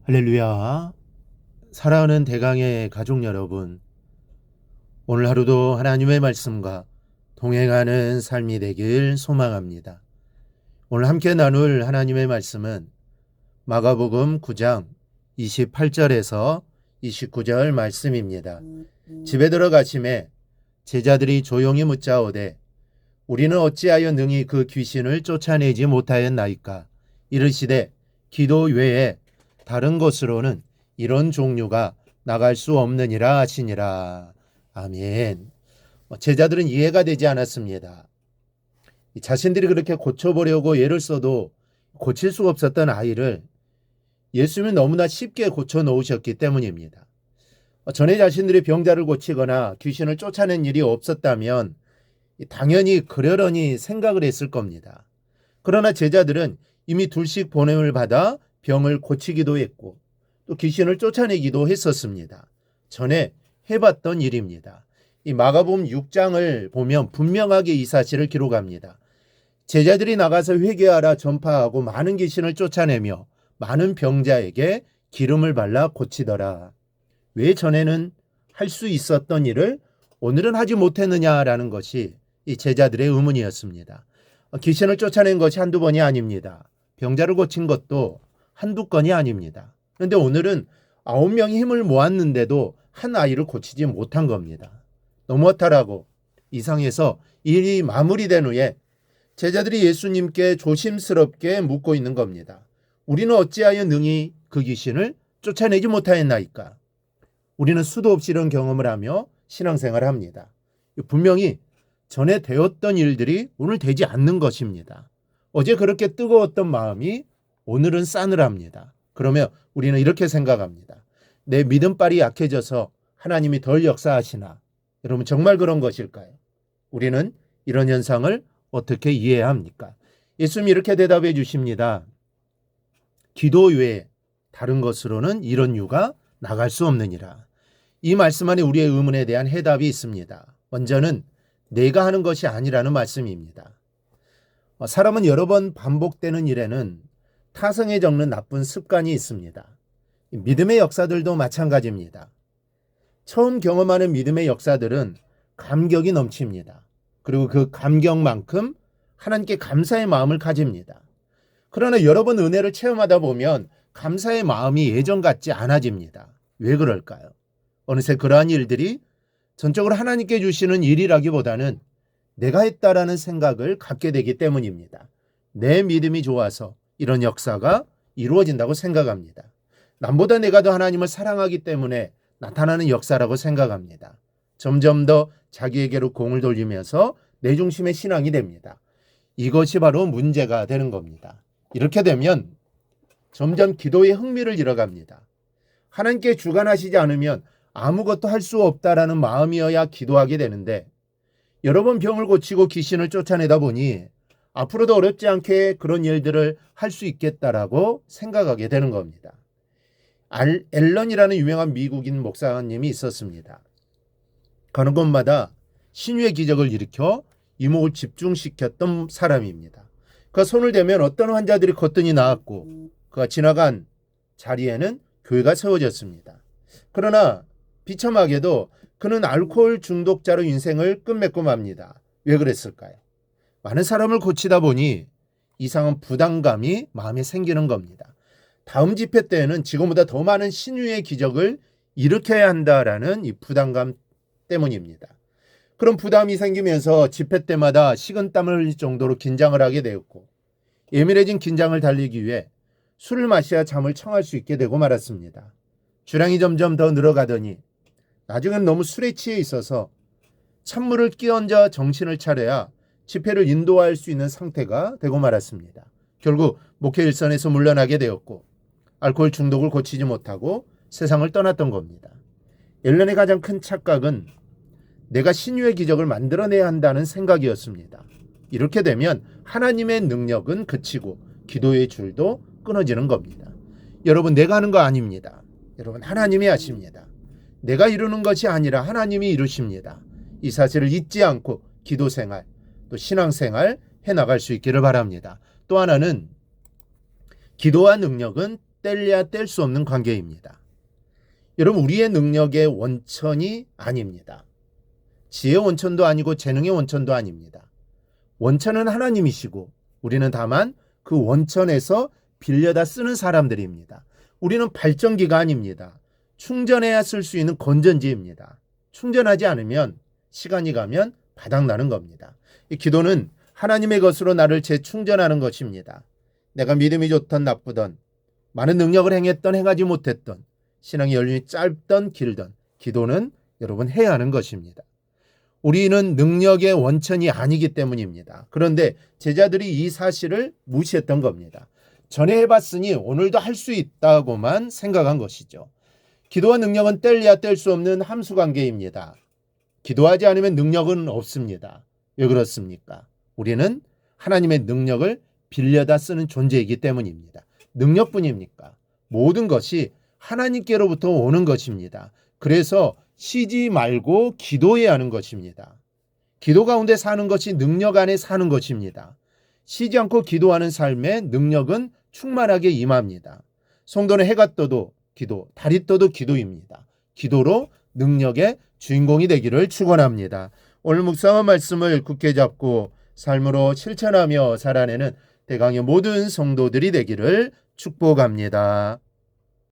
할렐루야. 사랑하는 대강의 가족 여러분, 오늘 하루도 하나님의 말씀과 동행하는 삶이 되길 소망합니다. 오늘 함께 나눌 하나님의 말씀은 마가복음 9장 28절에서 29절 말씀입니다. 집에 들어가심에 제자들이 조용히 묻자오되 우리는 어찌하여 능히 그 귀신을 쫓아내지 못하였나이까? 이르시되 기도 외에 다른 것으로는 이런 종류가 나갈 수 없느니라 하시니라. 아멘. 제자들은 이해가 되지 않았습니다. 자신들이 그렇게 고쳐보려고 애를 써도 고칠 수가 없었던 아이를 예수님은 너무나 쉽게 고쳐 놓으셨기 때문입니다. 전에 자신들이 병자를 고치거나 귀신을 쫓아낸 일이 없었다면 당연히 그러려니 생각을 했을 겁니다. 그러나 제자들은 이미 둘씩 보냄을 받아 병을 고치기도 했고 또 귀신을 쫓아내기도 했었습니다. 전에 해봤던 일입니다. 이 마가복음 6장을 보면 분명하게 이 사실을 기록합니다. 제자들이 나가서 회개하라 전파하고 많은 귀신을 쫓아내며 많은 병자에게 기름을 발라 고치더라. 왜 전에는 할 수 있었던 일을 오늘은 하지 못했느냐라는 것이 이 제자들의 의문이었습니다. 귀신을 쫓아낸 것이 한두 번이 아닙니다. 병자를 고친 것도 한두 건이 아닙니다. 그런데 오늘은 9명이 힘을 모았는데도 한 아이를 고치지 못한 겁니다. 너무 허탈하고 이상해서 일이 마무리된 후에 제자들이 예수님께 조심스럽게 묻고 있는 겁니다. 우리는 어찌하여 능히 그 귀신을 쫓아내지 못하였나이까? 우리는 수도 없이 이런 경험을 하며 신앙생활을 합니다. 분명히 전에 되었던 일들이 오늘 되지 않는 것입니다. 어제 그렇게 뜨거웠던 마음이 오늘은 싸늘합니다. 그러면 우리는 이렇게 생각합니다. 내 믿음발이 약해져서 하나님이 덜 역사하시나? 여러분 정말 그런 것일까요? 우리는 이런 현상을 어떻게 이해해야 합니까? 예수님이 이렇게 대답해 주십니다. 기도 외에 다른 것으로는 이런 유가 나갈 수 없느니라. 이 말씀 안에 우리의 의문에 대한 해답이 있습니다. 먼저는 내가 하는 것이 아니라는 말씀입니다. 사람은 여러 번 반복되는 일에는 타성에 적는 나쁜 습관이 있습니다. 믿음의 역사들도 마찬가지입니다. 처음 경험하는 믿음의 역사들은 감격이 넘칩니다. 그리고 그 감격만큼 하나님께 감사의 마음을 가집니다. 그러나 여러 번 은혜를 체험하다 보면 감사의 마음이 예전 같지 않아집니다. 왜 그럴까요? 어느새 그러한 일들이 전적으로 하나님께 주시는 일이라기보다는 내가 했다라는 생각을 갖게 되기 때문입니다. 내 믿음이 좋아서 이런 역사가 이루어진다고 생각합니다. 남보다 내가 더 하나님을 사랑하기 때문에 나타나는 역사라고 생각합니다. 점점 더 자기에게로 공을 돌리면서 내 중심의 신앙이 됩니다. 이것이 바로 문제가 되는 겁니다. 이렇게 되면 점점 기도의 흥미를 잃어갑니다. 하나님께 주관하시지 않으면 아무것도 할 수 없다라는 마음이어야 기도하게 되는데 여러 번 병을 고치고 귀신을 쫓아내다 보니 앞으로도 어렵지 않게 그런 일들을 할 수 있겠다라고 생각하게 되는 겁니다. 앨런이라는 유명한 미국인 목사님이 있었습니다. 가는 곳마다 신유의 기적을 일으켜 이목을 집중시켰던 사람입니다. 그 손을 대면 어떤 환자들이 거뜬히 나았고 그가 지나간 자리에는 교회가 세워졌습니다. 그러나 비참하게도 그는 알코올 중독자로 인생을 끝맺고 맙니다. 왜 그랬을까요? 많은 사람을 고치다 보니 이상한 부담감이 마음에 생기는 겁니다. 다음 집회 때에는 지금보다 더 많은 신유의 기적을 일으켜야 한다라는 이 부담감 때문입니다. 그런 부담이 생기면서 집회 때마다 식은땀을 흘릴 정도로 긴장을 하게 되었고 예민해진 긴장을 달리기 위해 술을 마셔야 잠을 청할 수 있게 되고 말았습니다. 주량이 점점 더 늘어가더니 나중엔 너무 술에 취해 있어서 찬물을 끼얹어 정신을 차려야 집회를 인도할 수 있는 상태가 되고 말았습니다. 결국 목회 일선에서 물러나게 되었고 알코올 중독을 고치지 못하고 세상을 떠났던 겁니다. 앨런의 가장 큰 착각은 내가 신유의 기적을 만들어내야 한다는 생각이었습니다. 이렇게 되면 하나님의 능력은 그치고 기도의 줄도 끊어지는 겁니다. 여러분 내가 하는 거 아닙니다. 여러분 하나님이 하십니다. 내가 이루는 것이 아니라 하나님이 이루십니다. 이 사실을 잊지 않고 기도생활 또 신앙생활 해나갈 수 있기를 바랍니다. 또 하나는 기도와 능력은 뗄래야 뗄 수 없는 관계입니다. 여러분, 우리의 능력의 원천이 아닙니다. 지혜의 원천도 아니고 재능의 원천도 아닙니다. 원천은 하나님이시고 우리는 다만 그 원천에서 빌려다 쓰는 사람들입니다. 우리는 발전기가 아닙니다. 충전해야 쓸 수 있는 건전지입니다. 충전하지 않으면 시간이 가면 바닥나는 겁니다. 이 기도는 하나님의 것으로 나를 재충전하는 것입니다. 내가 믿음이 좋던 나쁘던, 많은 능력을 행했던 행하지 못했던, 신앙의 연륜이 짧던 길던, 기도는 여러분 해야 하는 것입니다. 우리는 능력의 원천이 아니기 때문입니다. 그런데 제자들이 이 사실을 무시했던 겁니다. 전에 해봤으니 오늘도 할 수 있다고만 생각한 것이죠. 기도와 능력은 뗄래야 뗄 수 없는 함수관계입니다. 기도하지 않으면 능력은 없습니다. 왜 그렇습니까? 우리는 하나님의 능력을 빌려다 쓰는 존재이기 때문입니다. 능력뿐입니까? 모든 것이 하나님께로부터 오는 것입니다. 그래서 쉬지 말고 기도해야 하는 것입니다. 기도 가운데 사는 것이 능력 안에 사는 것입니다. 쉬지 않고 기도하는 삶에 능력은 충만하게 임합니다. 성도는 해가 떠도 기도, 달이 떠도 기도입니다. 기도로 능력의 주인공이 되기를 축원합니다. 오늘 묵상한 말씀을 굳게 잡고 삶으로 실천하며 살아내는 대강의 모든 성도들이 되기를 축복합니다.